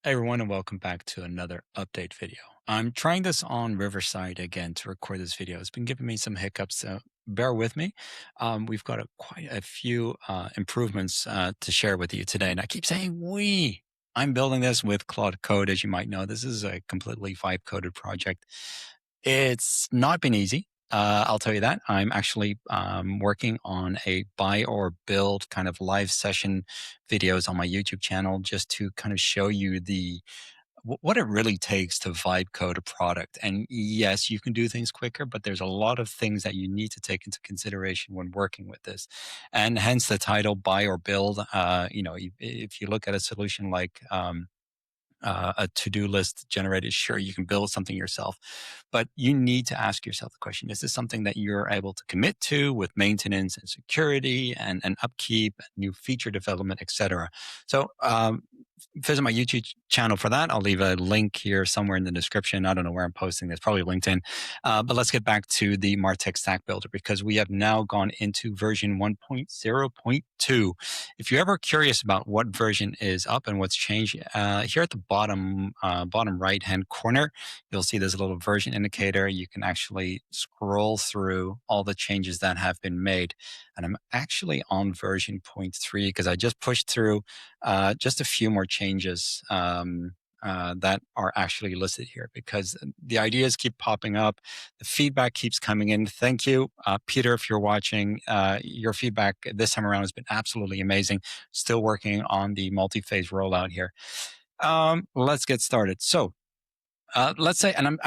Hey everyone, and welcome back to another update video. I'm trying this on Riverside again to record this video. It's been giving me some hiccups, so bear with me. We've got quite a few improvements to share with you today, and I keep saying we. I'm building this with Claude Code, as you might know. This is a completely vibe-coded project. It's not been easy. I'll tell you that. I'm actually working on a buy or build kind of live session videos on my YouTube channel just to kind of show you what it really takes to vibe code a product. And yes, you can do things quicker, but there's a lot of things that you need to take into consideration when working with this. And hence the title buy or build. If you look at a solution like a to-do list generated, sure, you can build something yourself, but you need to ask yourself the question, is this something that you're able to commit to with maintenance and security and upkeep, new feature development, etc.? So visit my YouTube channel for that. I'll leave a link here somewhere in the description. I don't know where I'm posting this, probably LinkedIn. But let's get back to the Martech Stack Builder, because we have now gone into version 1.0.2. If you're ever curious about what version is up and what's changed, here at the bottom right-hand corner, you'll see there's a little version indicator. You can actually scroll through all the changes that have been made. And I'm actually on version 0.3 because I just pushed through just a few more changes that are actually listed here, because the ideas keep popping up. The feedback keeps coming in. Thank you, Peter, if you're watching. Your feedback this time around has been absolutely amazing. Still working on the multi-phase rollout here. Let's get started. So let's say, and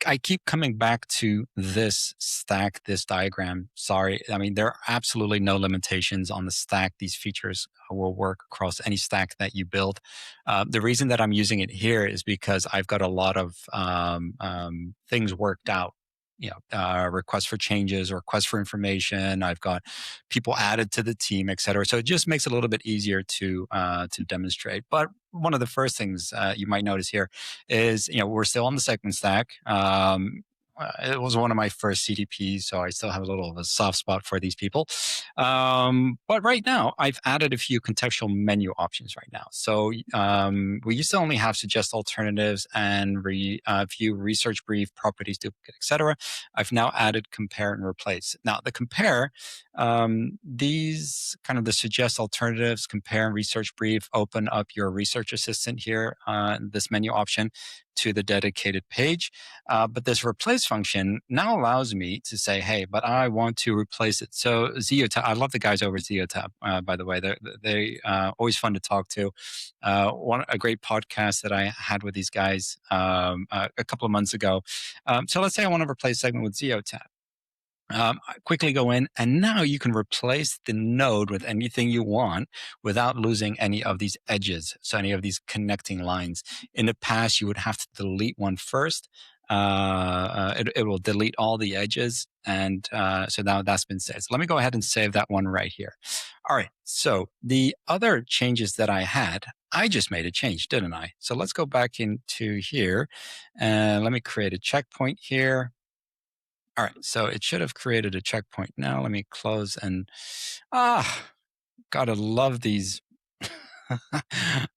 I keep coming back to this stack, this diagram. Sorry, I mean, there are absolutely no limitations on the stack. These features will work across any stack that you build. The reason that I'm using it here is because I've got a lot of things worked out. Requests for changes, requests for information. I've got people added to the team, et cetera. So it just makes it a little bit easier to demonstrate. But one of the first things you might notice here is, we're still on the segment stack. It was one of my first CDPs, so I still have a little of a soft spot for these people. But right now, I've added a few contextual menu options right now. So we used to only have suggest alternatives and view research brief, properties, duplicate, etc. I've now added compare and replace. Now, the compare, these kind of the suggest alternatives, compare and research brief, open up your research assistant here, this menu option, to the dedicated page. But this replace function now allows me to say, hey, but I want to replace it. So Zeotab, I love the guys over at Zeotab, by the way. They always fun to talk to. A great podcast that I had with these guys a couple of months ago. So let's say I want to replace segment with Zeotab. I quickly go in, and now you can replace the node with anything you want without losing any of these edges, so any of these connecting lines. In the past, you would have to delete one first. It will delete all the edges, and so now that's been saved. So let me go ahead and save that one right here. All right, so the other changes that I had, I just made a change, didn't I? So let's go back into here, and let me create a checkpoint here. All right, so it should have created a checkpoint. Now let me close and, gotta love these.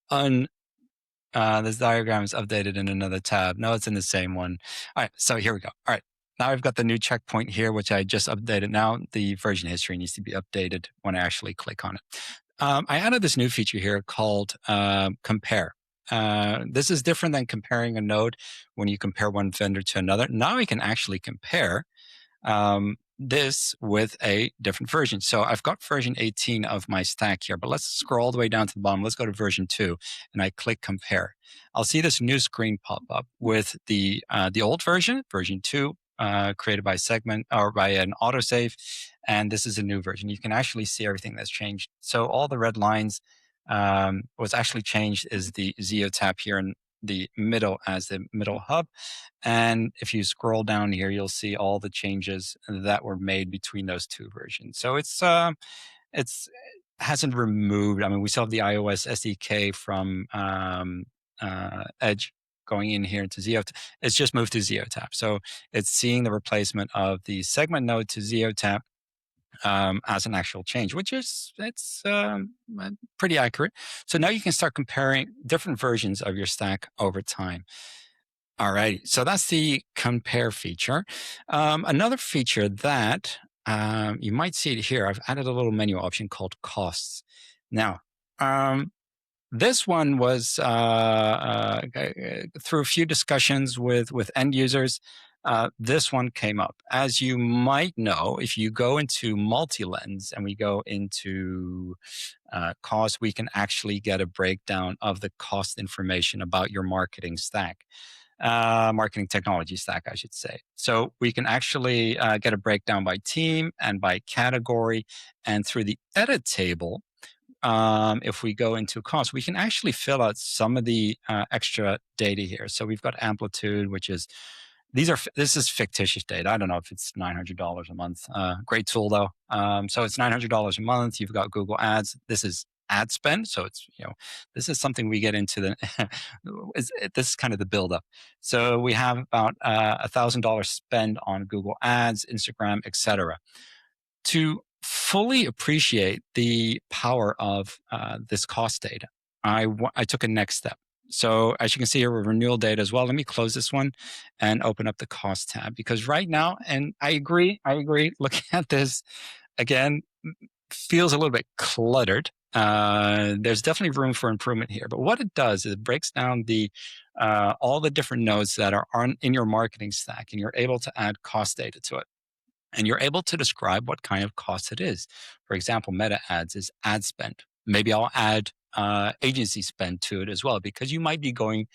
This diagram is updated in another tab. No, it's in the same one. All right, so here we go. All right, now I've got the new checkpoint here, which I just updated. Now the version history needs to be updated when I actually click on it. I added this new feature here called compare. This is different than comparing a node when you compare one vendor to another. Now we can actually compare this with a different version. So I've got version 18 of my stack here, but let's scroll all the way down to the bottom. Let's go to version 2, and I click compare. I'll see this new screen pop up with the old version, version 2, created by segment or by an autosave, and this is a new version. You can actually see everything that's changed. So all the red lines, what's actually changed is the Zeotab here in the middle as the middle hub. And if you scroll down here, you'll see all the changes that were made between those two versions. So it's hasn't removed. I mean, we still have the iOS SDK from Edge going in here into Zeotab. It's just moved to Zeotab. So it's seeing the replacement of the segment node to Zeotab. as an actual change, which is pretty accurate. So now you can start comparing different versions of your stack over time. All right, so that's the compare feature. Another feature that you might see it here, I've added a little menu option called costs. Now, this one was through a few discussions with end users. This one came up. As you might know, if you go into multi-lens and we go into cost, we can actually get a breakdown of the cost information about your marketing stack. Marketing technology stack, I should say. So we can actually get a breakdown by team and by category. And through the edit table, if we go into cost, we can actually fill out some of the extra data here. So we've got amplitude, which is, this is fictitious data. I don't know if it's $900 a month. Great tool though. So it's $900 a month. You've got Google Ads. This is ad spend. So it's, this is something we get into the, this is kind of the buildup. So we have about $1,000 spend on Google Ads, Instagram, etc. To fully appreciate the power of this cost data, I took a next step. So as you can see here with renewal data as well, let me close this one and open up the cost tab, because right now, and I agree, looking at this again, feels a little bit cluttered. There's definitely room for improvement here, but what it does is it breaks down the all the different nodes that are in your marketing stack, and you're able to add cost data to it. And you're able to describe what kind of cost it is. For example, meta ads is ad spend. Maybe I'll add agency spend to it as well, because you might be doing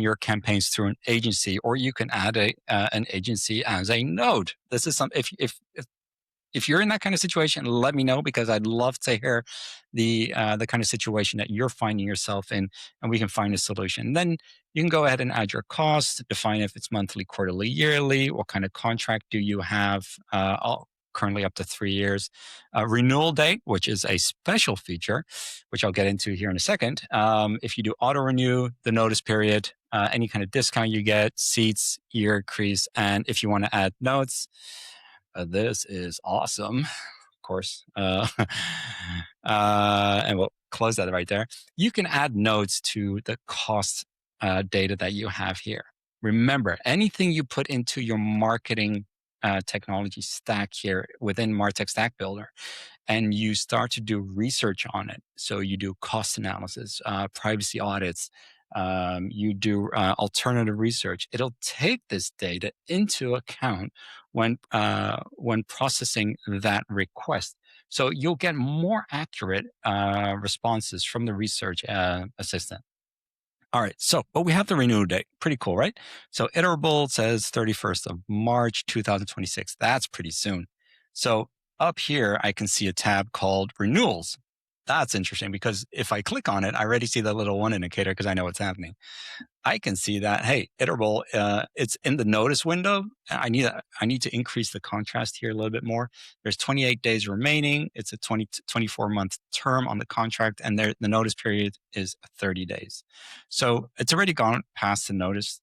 your campaigns through an agency, or you can add an agency as a node. This is if you're in that kind of situation, let me know, because I'd love to hear the kind of situation that you're finding yourself in, and we can find a solution. And then you can go ahead and add your costs, define if it's monthly, quarterly, yearly, what kind of contract do you have, currently up to 3 years. Renewal date, which is a special feature, which I'll get into here in a second. If you do auto renew, the notice period, any kind of discount you get, seats, year increase, and if you want to add notes, this is awesome, of course. And we'll close that right there. You can add notes to the cost data that you have here. Remember, anything you put into your marketing technology stack here within Martech Stack Builder, and you start to do research on it. So you do cost analysis, privacy audits, you do alternative research. It'll take this data into account when processing that request. So you'll get more accurate responses from the research assistant. All right, but we have the renewal date. Pretty cool, right? So iterable says 31st of March, 2026. That's pretty soon. So up here, I can see a tab called renewals. That's interesting, because if I click on it, I already see the little one indicator because I know what's happening. I can see that, hey, iterable, it's in the notice window. I need to increase the contrast here a little bit more. There's 28 days remaining. It's a 24-month term on the contract, and the notice period is 30 days. So it's already gone past the notice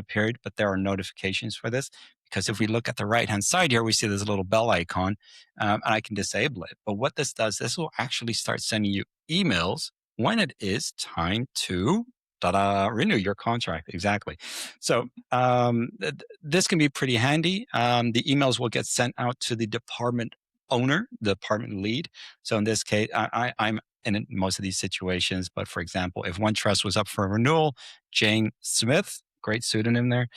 period, but there are notifications for this. Because if we look at the right-hand side here, we see there's a little bell icon, and I can disable it. But what this does, this will actually start sending you emails when it is time to renew your contract. Exactly. So this can be pretty handy. The emails will get sent out to the department owner, the department lead. So in this case, I'm in most of these situations, but for example, if OneTrust was up for a renewal, Jane Smith, great pseudonym there,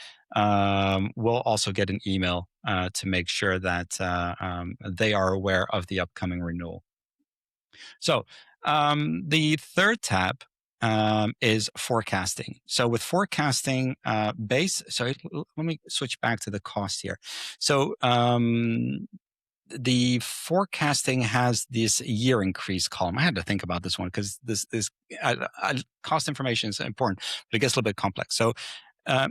will also get an email to make sure that they are aware of the upcoming renewal. So the third tab is forecasting. So with forecasting let me switch back to the cost here. So the forecasting has this year increase column. I had to think about this one because this cost information is important, but it gets a little bit complex. So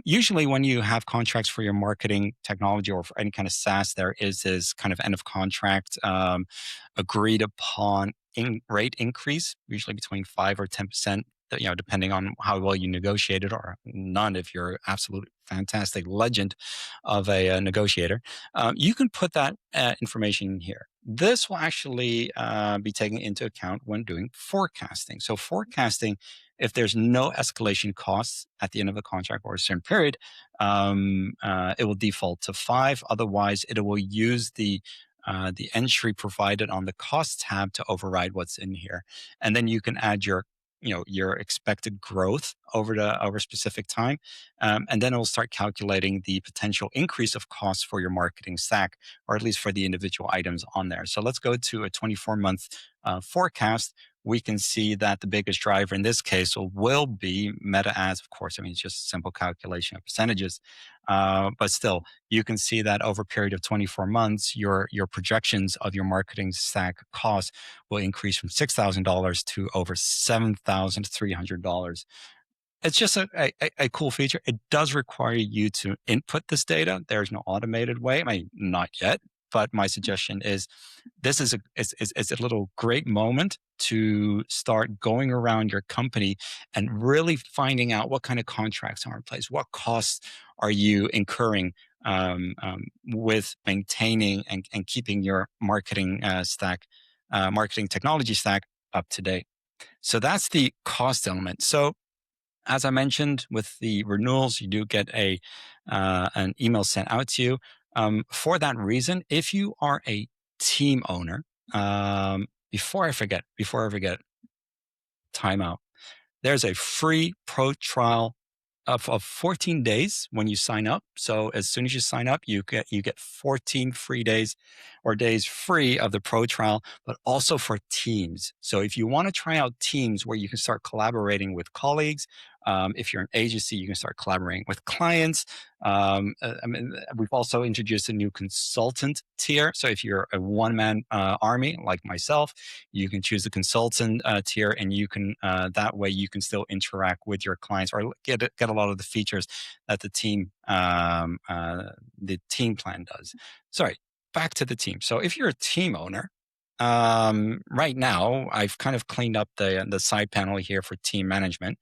usually when you have contracts for your marketing technology or for any kind of SaaS, there is this kind of end of contract agreed upon rate increase, usually between 5 or 10%, depending on how well you negotiated, or none if you're an absolute fantastic legend of a negotiator, you can put that information in here. This will actually be taken into account when doing forecasting. So forecasting, if there's no escalation costs at the end of the contract or a certain period, it will default to 5. Otherwise, it will use the entry provided on the cost tab to override what's in here. And then you can add your expected growth over a specific time, and then it will start calculating the potential increase of costs for your marketing stack, or at least for the individual items on there. So let's go to a 24-month forecast. We can see that the biggest driver in this case will be meta ads. Of course, I mean, it's just simple calculation of percentages, but still, you can see that over a period of 24 months, your projections of your marketing stack costs will increase from $6,000 to over $7,300. It's just a cool feature. It does require you to input this data. There's no automated way. I mean, not yet, but my suggestion is this is a little great moment to start going around your company and really finding out what kind of contracts are in place, what costs are you incurring with maintaining and keeping your marketing marketing technology stack up to date. So that's the cost element. So as I mentioned, with the renewals, you do get an email sent out to you. For that reason, if you are a team owner, before I forget, timeout. There's a free pro trial of 14 days when you sign up. So as soon as you sign up, you get 14 free days or days free of the pro trial, but also for Teams. So if you want to try out Teams where you can start collaborating with colleagues, if you're an agency, you can start collaborating with clients. I mean, we've also introduced a new consultant tier. So if you're a one-man army like myself, you can choose the consultant tier, and you can that way you can still interact with your clients or get a lot of the features that the team plan does. Sorry, back to the team. So if you're a team owner, right now I've kind of cleaned up the side panel here for team management.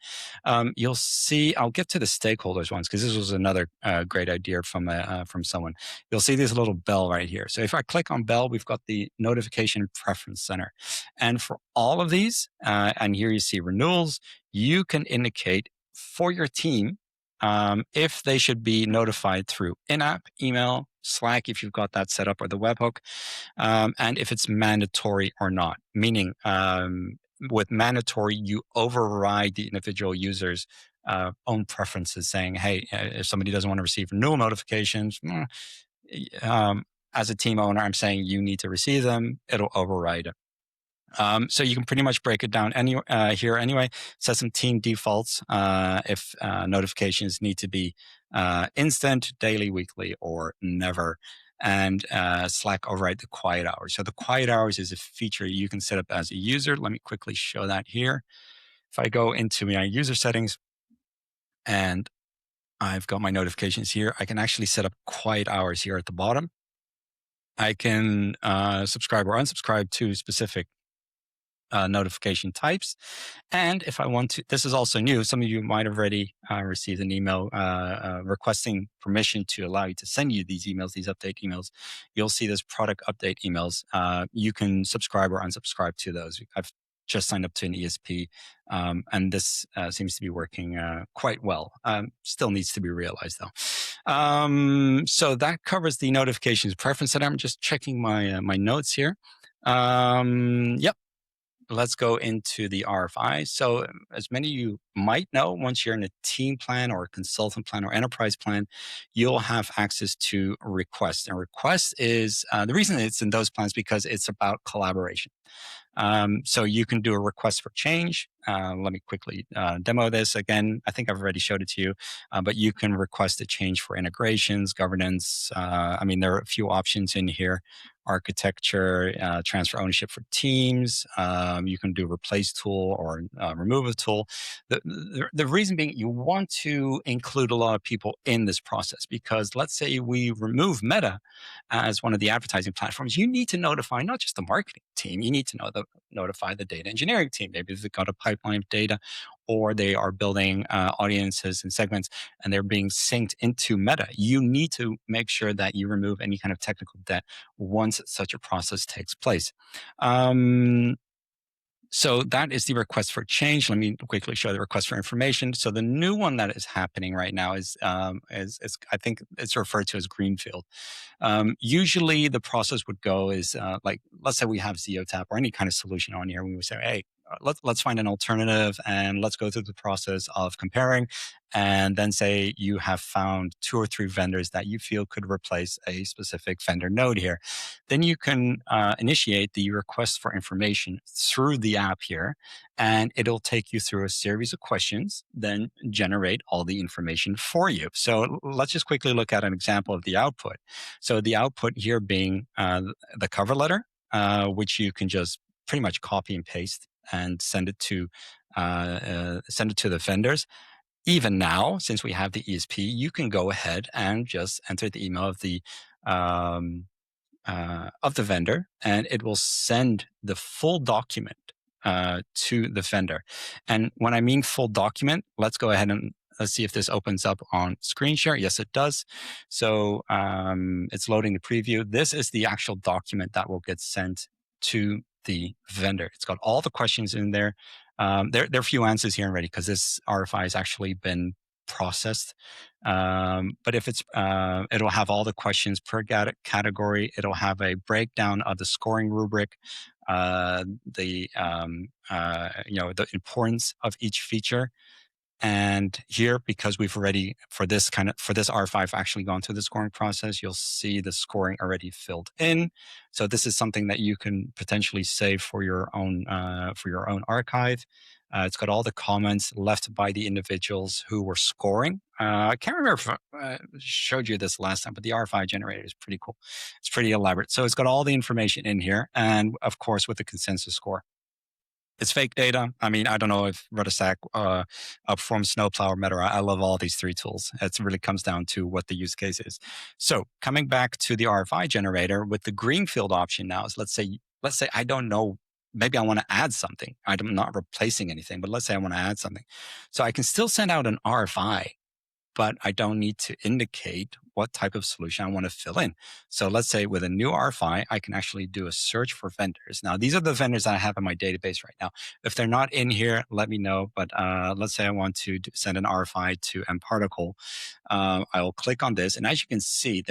You'll see, I'll get to the stakeholders ones because this was another great idea from someone. You'll see this little bell right here. So if I click on bell, we've got the notification preference center. And for all of these, and here you see renewals, you can indicate for your team if they should be notified through in-app, email, Slack, if you've got that set up, or the webhook, and if it's mandatory or not. Meaning, with mandatory, you override the individual user's own preferences, saying, hey, if somebody doesn't want to receive renewal notifications, as a team owner, I'm saying you need to receive them. It'll override it. So you can pretty much break it down here anyway. Set some team defaults if notifications need to be instant, daily, weekly, or never. And Slack override the quiet hours. So the quiet hours is a feature you can set up as a user. Let me quickly show that here. If I go into my user settings and I've got my notifications here, I can actually set up quiet hours here at the bottom. I can subscribe or unsubscribe to specific notification types. And if I want to, this is also new. Some of you might have already received an email requesting permission to allow you to send you these emails, these update emails. You'll see this product update emails. You can subscribe or unsubscribe to those. I've just signed up to an ESP, and this seems to be working quite well. Still needs to be realized though. So that covers the notifications preference center. I'm just checking my my notes here. Yep. Let's go into the RFI. So as many of you might know, once you're in a team plan or a consultant plan or enterprise plan, you'll have access to requests. And request is, the reason it's in those plans because it's about collaboration. So you can do a request for change. Let me quickly demo this again. I think I've already showed it to you, but you can request a change for integrations, governance. I mean, there are a few options in here. Architecture, transfer ownership for teams. You can do replace tool or remove a tool. The reason being you want to include a lot of people in this process, because let's say we remove Meta as one of the advertising platforms. You need to notify not just the marketing team, you need to notify the data engineering team. Maybe they've got a pipeline of data, or they are building audiences and segments, and they're being synced into Meta, you need to make sure that you remove any kind of technical debt once such a process takes place. So that is the request for change. Let me quickly show the request for information. So the new one that is happening right now is I think it's referred to as Greenfield. Usually the process would go is like, let's say we have ZeoTap or any kind of solution on here. We would say, hey, let's find an alternative and let's go through the process of comparing, and then say you have found 2 or 3 vendors that you feel could replace a specific vendor node here. Then you can initiate the request for information through the app here, and it'll take you through a series of questions, then generate all the information for you. So let's just quickly look at an example of the output. So the output here being the cover letter, which you can just pretty much copy and paste and send it to the vendors. Even now, since we have the ESP, you can go ahead and just enter the email of the vendor, and it will send the full document to the vendor. And when I mean full document, let's go ahead and let's see if this opens up on screen share. Yes, it does. So it's loading the preview. This is the actual document that will get sent to the vendor. It's got all the questions in there. There are a few answers here already because this RFI has actually been processed. But if it's, it'll have all the questions per category. It'll have a breakdown of the scoring rubric, the importance of each feature. And here, because we've already, for this RFI, I've actually gone through the scoring process, you'll see the scoring already filled in. So this is something that you can potentially save for your own archive. It's got all the comments left by the individuals who were scoring. I can't remember if I showed you this last time, but the RFI generator is pretty cool. It's pretty elaborate. So it's got all the information in here, and of course with the consensus score. It's fake data. I mean, I don't know if Rudderstack outperforms Snowplow or Meta. I love all these 3 tools. It really comes down to what the use case is. So coming back to the RFI generator with the Greenfield option now is let's say I don't know, maybe I want to add something. I'm not replacing anything, but let's say I want to add something. So I can still send out an RFI, but I don't need to indicate what type of solution I want to fill in. So let's say with a new RFI, I can actually do a search for vendors. Now, these are the vendors that I have in my database right now. If they're not in here, let me know. But let's say I want to send an RFI to mParticle. I will click on this. And as you can see,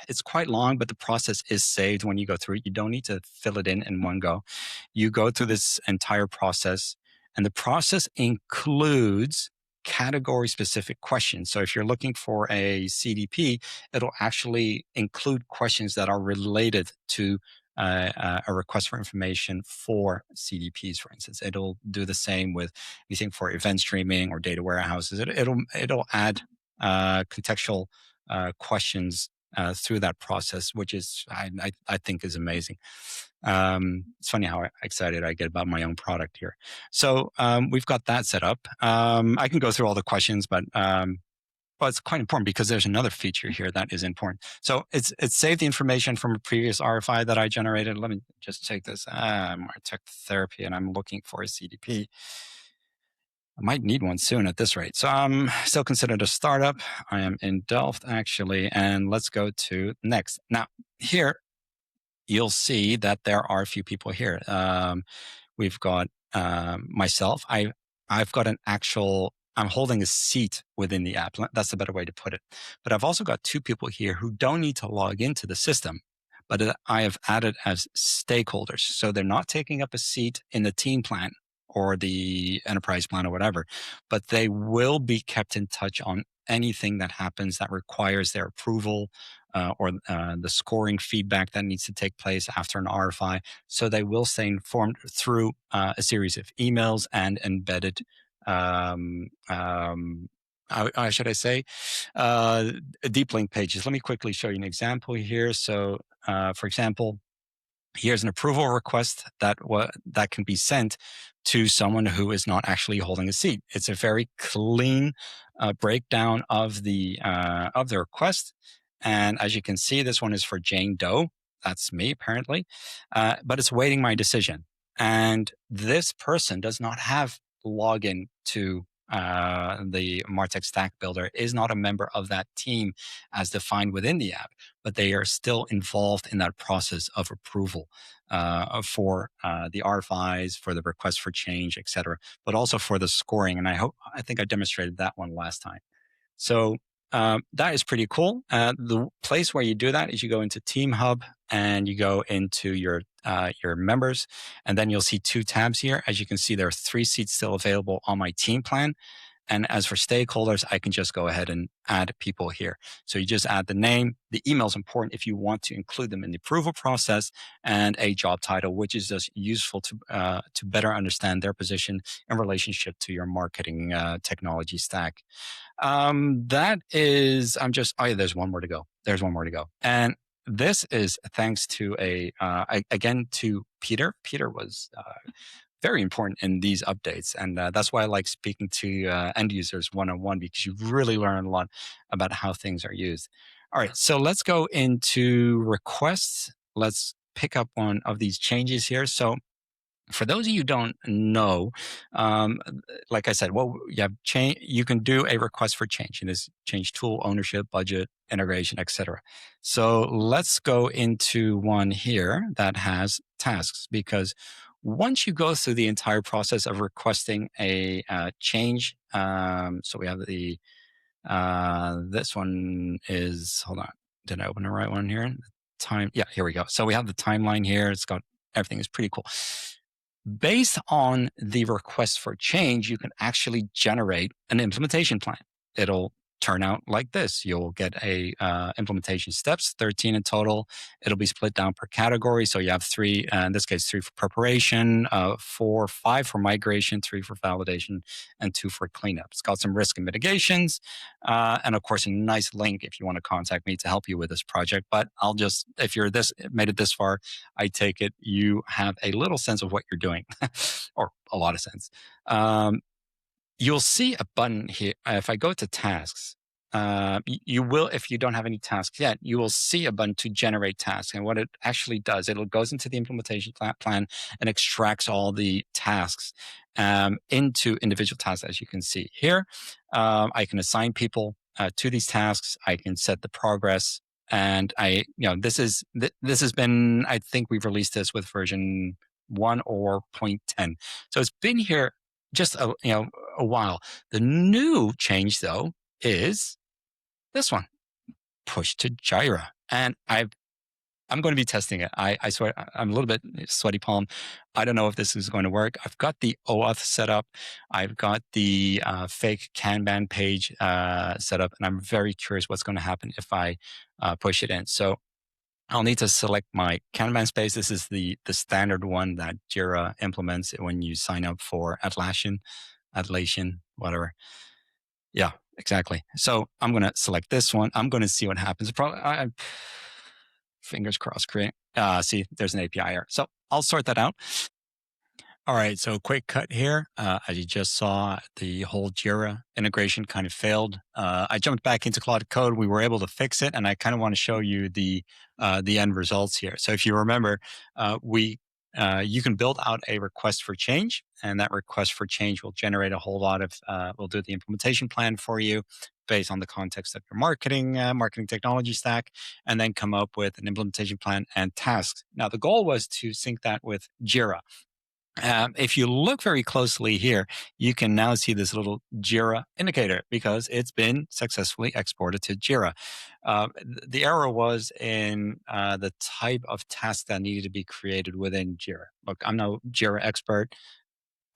it's quite long, but the process is saved when you go through it. You don't need to fill it in one go. You go through this entire process, and the process includes category-specific questions. So if you're looking for a CDP, it'll actually include questions that are related to a request for information for CDPs, for instance. It'll do the same with anything for event streaming or data warehouses. It'll add contextual questions through that process, which is I think is amazing. It's funny how excited I get about my own product here. So we've got that set up. I can go through all the questions, but it's quite important because there's another feature here that is important. So it's saved the information from a previous RFI that I generated. Let me just take this Martech therapy, and I'm looking for a CDP. I might need one soon at this rate. So I'm still considered a startup. I am in Delft, actually, and let's go to next. Now, here, you'll see that there are a few people here. We've got myself. I've got I'm holding a seat within the app. That's a better way to put it. But I've also got 2 people here who don't need to log into the system, but I have added as stakeholders. So they're not taking up a seat in the team plan or the enterprise plan or whatever, but they will be kept in touch on anything that happens that requires their approval or the scoring feedback that needs to take place after an RFI. So they will stay informed through a series of emails and embedded, should I say, deep link pages. Let me quickly show you an example here. So for example, here's an approval request that can be sent to someone who is not actually holding a seat. It's a very clean breakdown of the request. And as you can see, this one is for Jane Doe. That's me, apparently. But it's awaiting my decision. And this person does not have login to the Martech Stack Builder, is not a member of that team as defined within the app, but they are still involved in that process of approval for the RFIs, for the request for change, et cetera, but also for the scoring. And I think I demonstrated that one last time. So that is pretty cool. The place where you do that is you go into Team Hub and you go into your members, and then you'll see two tabs here. As you can see, there are 3 seats still available on my team plan. And as for stakeholders, I can just go ahead and add people here. So you just add the name. The email is important if you want to include them in the approval process, and a job title, which is just useful to better understand their position in relationship to your marketing technology stack. That is, oh yeah, there's one more to go. There's one more to go. And this is thanks to again, to Peter. Peter was very important in these updates. And that's why I like speaking to end users one-on-one, because you really learn a lot about how things are used. All right, so let's go into requests. Let's pick up one of these changes here. So for those of you who don't know, like I said, you can do a request for change. And this change tool, ownership, budget, integration, etc. So let's go into one here that has tasks, because once you go through the entire process of requesting a change, so we have this one is, hold on, did I open the right one here? Yeah, here we go. So we have the timeline here. It's got, everything is pretty cool. Based on the request for change, you can actually generate an implementation plan. It'll turn out like this. You'll get a implementation steps, 13 in total. It'll be split down per category. So you have 3, in this case, 3 for preparation, 5 for migration, 3 for validation, and 2 for cleanup. It's got some risk and mitigations, and of course, a nice link if you want to contact me to help you with this project. But I'll just, if you're made it this far, I take it you have a little sense of what you're doing, or a lot of sense. You'll see a button here. If I go to tasks, you will, if you don't have any tasks yet, you will see a button to generate tasks. And what it actually does, it goes into the implementation plan and extracts all the tasks into individual tasks, as you can see here. I can assign people to these tasks. I can set the progress. And this has been, I think we've released this with version 1 or 0.10. So it's been here just a while. The new change, though, is this one, push to Jira. And I'm going to be testing it. I swear, I'm a little bit sweaty palm. I don't know if this is going to work. I've got the OAuth set up. I've got the fake Kanban page set up, and I'm very curious what's going to happen if I push it in. So I'll need to select my Kanban space. This is the standard one that Jira implements when you sign up for Atlassian, whatever. Yeah, exactly. So I'm going to select this one. I'm going to see what happens. Probably, fingers crossed, create. See, there's an API error. So I'll sort that out. All right, so quick cut here. As you just saw, the whole Jira integration kind of failed. I jumped back into Claude Code. We were able to fix it, and I kind of want to show you the end results here. So if you remember, you can build out a request for change, and that request for change will generate a whole lot of, we'll do the implementation plan for you based on the context of your marketing technology stack, and then come up with an implementation plan and tasks. Now, the goal was to sync that with Jira. If you look very closely here, you can now see this little Jira indicator because it's been successfully exported to Jira. The error was in the type of task that needed to be created within Jira. Look, I'm no Jira expert.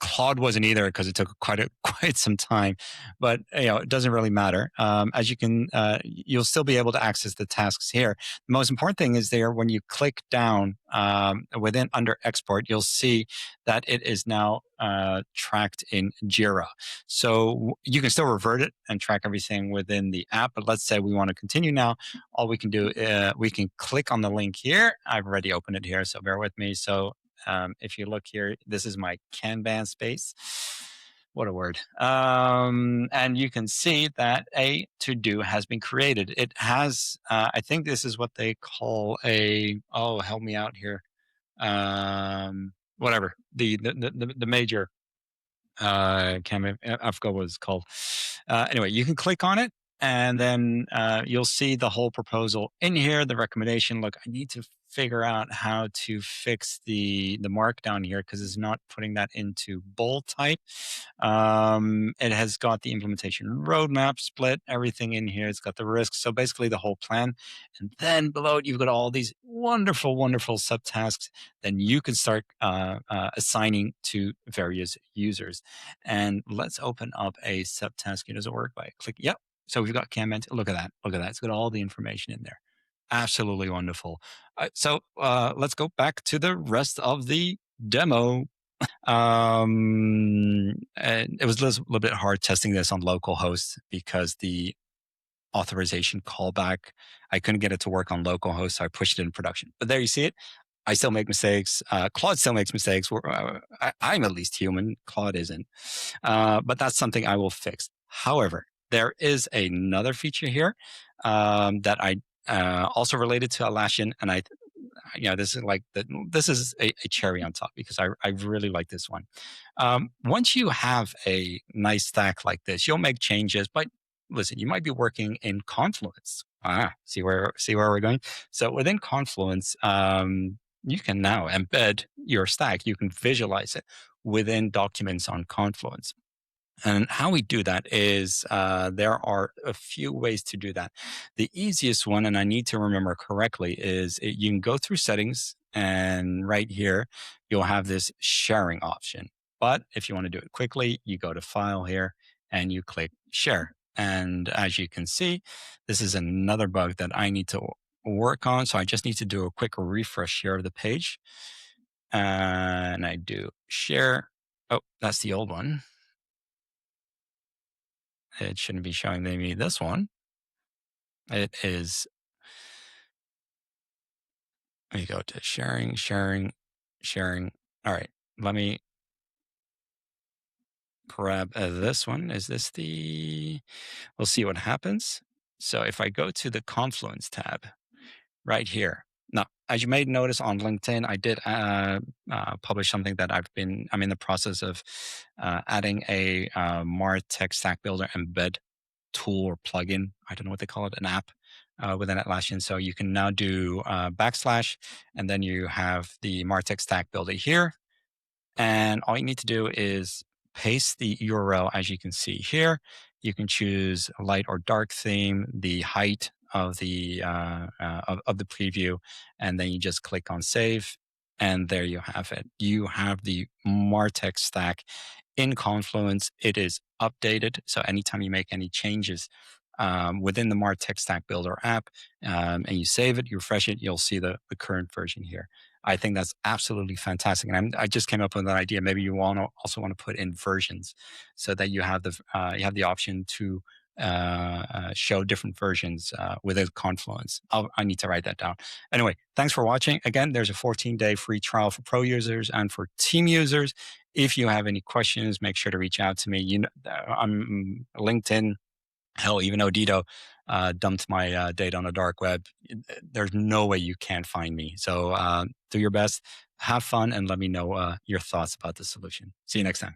Claude wasn't either because it took quite some time, but it doesn't really matter. As you can, you'll still be able to access the tasks here. The most important thing is there when you click down under export, you'll see that it is now tracked in Jira. So you can still revert it and track everything within the app. But let's say we want to continue now. All we can do, we can click on the link here. I've already opened it here, so bear with me. So if you look here, this is my Kanban space. What a word. And you can see that a to-do has been created. It has, I think this is what they call help me out here. Well, whatever the major campaign. I forgot what it's called. Anyway, you can click on it, and then you'll see the whole proposal in here. The recommendation. Look, I need to figure out how to fix the markdown here because it's not putting that into bold type. It has got the implementation roadmap split, everything in here. It's got the risks. So basically the whole plan. And then below it, you've got all these wonderful, wonderful subtasks. Then you can start assigning to various users. And let's open up a subtask. Does it work by click? Yep. So we've got Kanban. Look at that. Look at that. It's got all the information in there. Absolutely wonderful. So let's go back to the rest of the demo. And it was a little bit hard testing this on localhost because the authorization callback, I couldn't get it to work on localhost, so I pushed it in production. But there you see it. I still make mistakes. Claude still makes mistakes. I'm at least human. Claude isn't. But that's something I will fix. However, there is another feature here that I also related to Atlassian, and this is a cherry on top because I really like this one. Once you have a nice stack like this, you'll make changes, but listen, you might be working in Confluence. See where we're going? So within Confluence, you can now embed your stack. You can visualize it within documents on Confluence. And how we do that is there are a few ways to do that. The easiest one, and I need to remember correctly, is you can go through settings, and right here, you'll have this sharing option. But if you want to do it quickly, you go to File here, and you click Share. And as you can see, this is another bug that I need to work on. So I just need to do a quick refresh here of the page. And I do Share. Oh, that's the old one. It shouldn't be showing me this one. It is, let me go to sharing. All right, let me grab this one. Is this we'll see what happens. So if I go to the Confluence tab right here. Now, as you may notice on LinkedIn, I did publish something that I'm in the process of adding a Martech Stack Builder embed tool or plugin. I don't know what they call it, an app within Atlassian. So you can now do / and then you have the Martech Stack Builder here. And all you need to do is paste the URL as you can see here. You can choose a light or dark theme, the height of the preview, and then you just click on save. And there you have it. You have the Martech stack in Confluence. It is updated. So anytime you make any changes within the Martech Stack Builder app and you save it, you refresh it, you'll see the current version here. I think that's absolutely fantastic. And I just came up with an idea. Maybe you also want to put in versions so that you have the option to show different versions within Confluence. I need to write that down. Anyway, thanks for watching. Again, there's a 14-day free trial for pro users and for team users. If you have any questions, make sure to reach out to me. I'm LinkedIn. Hell, even Odito dumped my data on the dark web. There's no way you can't find me. So do your best, have fun, and let me know your thoughts about the solution. See you next time.